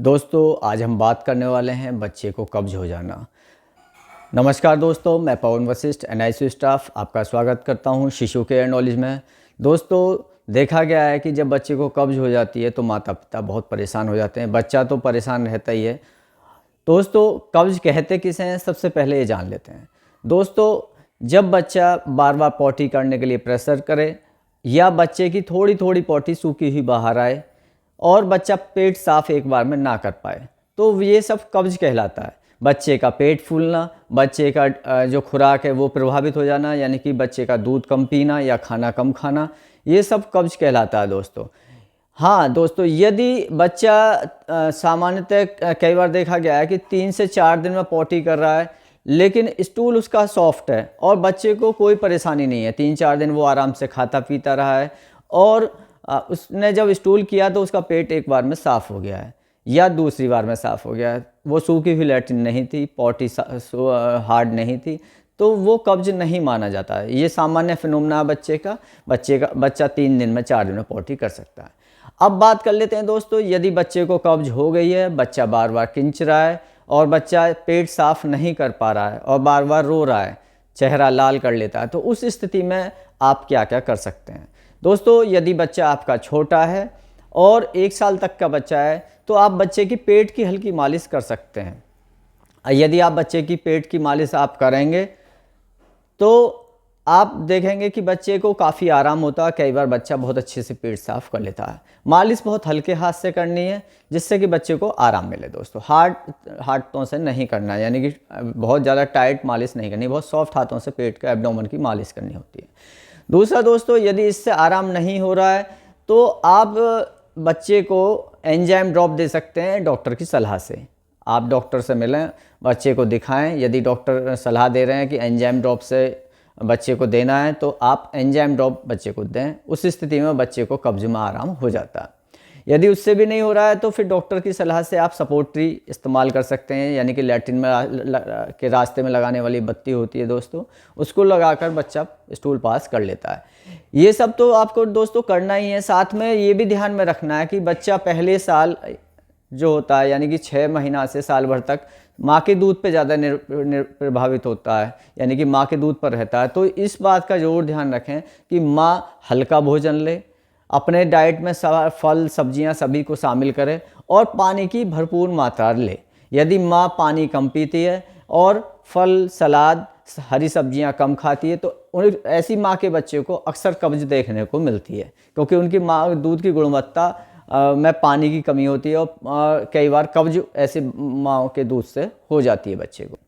दोस्तों आज हम बात करने वाले हैं बच्चे को कब्ज हो जाना। नमस्कार दोस्तों, मैं पवन वशिष्ठ NICU स्टाफ आपका स्वागत करता हूं शिशु केयर नॉलेज में। दोस्तों देखा गया है कि जब बच्चे को कब्ज हो जाती है तो माता पिता बहुत परेशान हो जाते हैं। बच्चा तो परेशान रहता ही है। दोस्तों कब्ज कहते किसे हैं, सबसे पहले ये जान लेते हैं। दोस्तों जब बच्चा बार बार पॉटी करने के लिए प्रेशर करे या बच्चे की थोड़ी थोड़ी पॉटी सूखी हुई बाहर आए और बच्चा पेट साफ एक बार में ना कर पाए तो ये सब कब्ज कहलाता है। बच्चे का पेट फूलना, बच्चे का जो खुराक है वो प्रभावित हो जाना, यानी कि बच्चे का दूध कम पीना या खाना कम खाना, ये सब कब्ज कहलाता है दोस्तों। हाँ दोस्तों, यदि बच्चा सामान्यतः कई बार देखा गया है कि 3 से 4 दिन में पॉटी कर रहा है लेकिन स्टूल उसका सॉफ्ट है और बच्चे को कोई परेशानी नहीं है, 3-4 दिन वो आराम से खाता पीता रहा है और उसने जब स्टूल किया तो उसका पेट एक बार में साफ़ हो गया है या दूसरी बार में साफ़ हो गया है, वो सूखी हुई लैट्रिन नहीं थी, पॉटी हार्ड नहीं थी, तो वो कब्ज नहीं माना जाता है। ये सामान्य फिनोमेना बच्चा 3 दिन में 4 दिन में पॉटी कर सकता है। अब बात कर लेते हैं दोस्तों, यदि बच्चे को कब्ज हो गई है, बच्चा बार बार किंच रहा है और बच्चा पेट साफ नहीं कर पा रहा है और बार बार रो रहा है, चेहरा लाल कर लेता है, तो उस स्थिति में आप क्या क्या कर सकते हैं। दोस्तों यदि बच्चा आपका छोटा है और 1 साल तक का बच्चा है तो आप बच्चे की पेट की हल्की मालिश कर सकते हैं। यदि आप बच्चे की पेट की मालिश आप करेंगे तो आप देखेंगे कि बच्चे को काफ़ी आराम होता है। कई बार बच्चा बहुत अच्छे से पेट साफ कर लेता है। मालिश बहुत हल्के हाथ से करनी है जिससे कि बच्चे को आराम मिले दोस्तों। हार्ड हाथों से नहीं करना है, यानी कि बहुत ज़्यादा टाइट मालिश नहीं करनी, बहुत सॉफ्ट हाथों से पेट का एब्डोमेन की मालिश करनी होती है। दूसरा दोस्तों, यदि इससे आराम नहीं हो रहा है तो आप बच्चे को एंजाइम ड्रॉप दे सकते हैं डॉक्टर की सलाह से। आप डॉक्टर से मिलें, बच्चे को दिखाएं। यदि डॉक्टर सलाह दे रहे हैं कि एंजाइम ड्रॉप से बच्चे को देना है तो आप एंजाइम ड्रॉप बच्चे को दें। उस स्थिति में बच्चे को कब्ज में आराम हो जाता है। यदि उससे भी नहीं हो रहा है तो फिर डॉक्टर की सलाह से आप सपोर्टरी इस्तेमाल कर सकते हैं, यानी कि लैट्रिन में के रास्ते में लगाने वाली बत्ती होती है दोस्तों, उसको लगाकर बच्चा स्टूल पास कर लेता है। ये सब तो आपको दोस्तों करना ही है। साथ में ये भी ध्यान में रखना है कि बच्चा पहले साल जो होता है, यानी कि 6 महीना से साल भर तक माँ के दूध पे ज़्यादा प्रभावित होता है, यानी कि माँ के दूध पर रहता है। तो इस बात का ज़रूर ध्यान रखें कि माँ हल्का भोजन ले, अपने डाइट में फल सब्जियां सभी को शामिल करें और पानी की भरपूर मात्रा ले। यदि माँ पानी कम पीती है और फल सलाद हरी सब्जियां कम खाती है तो ऐसी माँ के बच्चे को अक्सर कब्ज देखने को मिलती है, क्योंकि उनकी माँ दूध की गुणवत्ता में पानी की कमी होती है और कई बार कब्ज ऐसे माँ के दूध से हो जाती है बच्चे को।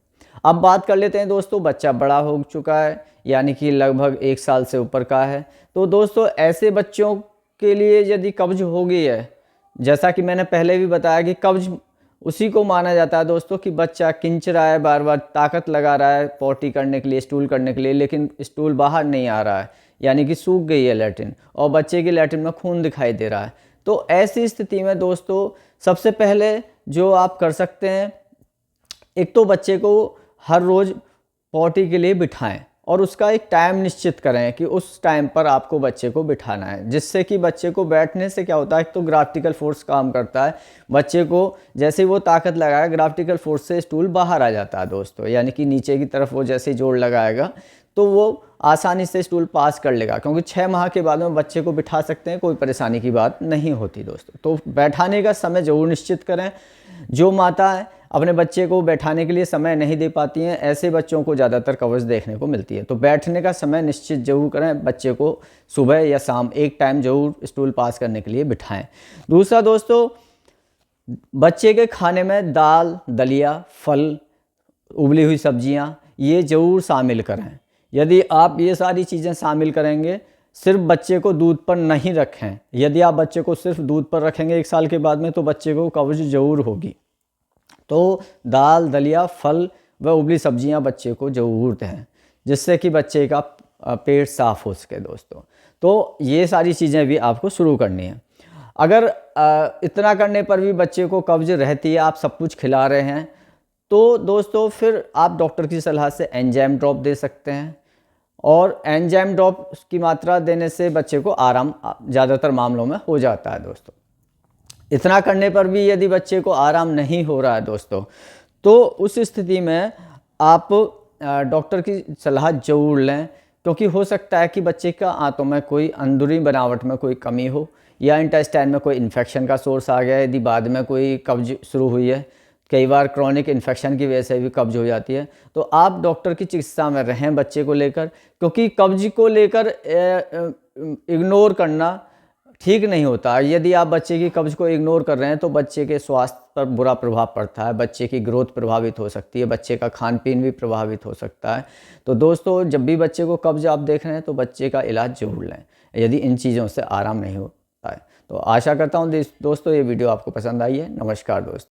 अब बात कर लेते हैं दोस्तों, बच्चा बड़ा हो चुका है, यानी कि लगभग 1 साल से ऊपर का है। तो दोस्तों ऐसे बच्चों के लिए यदि कब्ज हो गई है, जैसा कि मैंने पहले भी बताया कि कब्ज उसी को माना जाता है दोस्तों कि बच्चा किंच रहा है, बार बार ताकत लगा रहा है पॉटी करने के लिए, स्टूल करने के लिए, लेकिन स्टूल बाहर नहीं आ रहा है, यानी कि सूख गई है लैट्रिन और बच्चे की लैट्रिन में खून दिखाई दे रहा है। तो ऐसी स्थिति में दोस्तों सबसे पहले जो आप कर सकते हैं, एक तो बच्चे को हर रोज़ पॉटी के लिए बिठाएं और उसका एक टाइम निश्चित करें कि उस टाइम पर आपको बच्चे को बिठाना है, जिससे कि बच्चे को बैठने से क्या होता है, तो ग्राफ्टिकल फोर्स काम करता है। बच्चे को जैसे ही वो ताकत लगाए, ग्राफ्टिकल फोर्स से स्टूल बाहर आ जाता है दोस्तों, यानी कि नीचे की तरफ वो जैसे जोर लगाएगा तो वो आसानी से स्टूल पास कर लेगा, क्योंकि 6 माह के बाद में बच्चे को बिठा सकते हैं, कोई परेशानी की बात नहीं होती दोस्तों। तो बैठाने का समय ज़रूर निश्चित करें। जो माता अपने बच्चे को बैठाने के लिए समय नहीं दे पाती हैं, ऐसे बच्चों को ज़्यादातर कब्ज देखने को मिलती है। तो बैठने का समय निश्चित जरूर करें, बच्चे को सुबह या शाम एक टाइम जरूर स्टूल पास करने के लिए बिठाएं। दूसरा दोस्तों, बच्चे के खाने में दाल, दलिया, फल, उबली हुई सब्जियां ये जरूर शामिल करें। यदि आप ये सारी चीज़ें शामिल करेंगे, सिर्फ बच्चे को दूध पर नहीं रखें। यदि आप बच्चे को सिर्फ दूध पर रखेंगे 1 साल के बाद में तो बच्चे को कब्ज जरूर होगी। तो दाल, दलिया, फल व उबली सब्जियां बच्चे को जरूर दें, जिससे कि बच्चे का पेट साफ हो सके दोस्तों। तो ये सारी चीज़ें भी आपको शुरू करनी है। अगर इतना करने पर भी बच्चे को कब्ज रहती है, आप सब कुछ खिला रहे हैं, तो दोस्तों फिर आप डॉक्टर की सलाह से एंजाइम ड्रॉप दे सकते हैं और एंजाइम ड्रॉप की मात्रा देने से बच्चे को आराम ज़्यादातर मामलों में हो जाता है दोस्तों। इतना करने पर भी यदि बच्चे को आराम नहीं हो रहा है दोस्तों, तो उस स्थिति में आप डॉक्टर की सलाह ज़रूर लें, क्योंकि हो सकता है कि बच्चे का आंतों में कोई अंदरूनी बनावट में कोई कमी हो, या इंटेस्टाइन में कोई इन्फेक्शन का सोर्स आ गया है, यदि बाद में कोई कब्ज शुरू हुई है। कई बार क्रॉनिक इन्फेक्शन की वजह से भी कब्ज हो जाती है। तो आप डॉक्टर की चिकित्सा में रहें बच्चे को लेकर, क्योंकि कब्ज को लेकर इग्नोर करना ठीक नहीं होता। यदि आप बच्चे की कब्ज को इग्नोर कर रहे हैं तो बच्चे के स्वास्थ्य पर बुरा प्रभाव पड़ता है, बच्चे की ग्रोथ प्रभावित हो सकती है, बच्चे का खान पीन भी प्रभावित हो सकता है। तो दोस्तों, जब भी बच्चे को कब्ज आप देख रहे हैं तो बच्चे का इलाज जरूर लें, यदि इन चीज़ों से आराम नहीं होता है। तो आशा करता हूँ दोस्तों ये वीडियो आपको पसंद आई है। नमस्कार दोस्तों।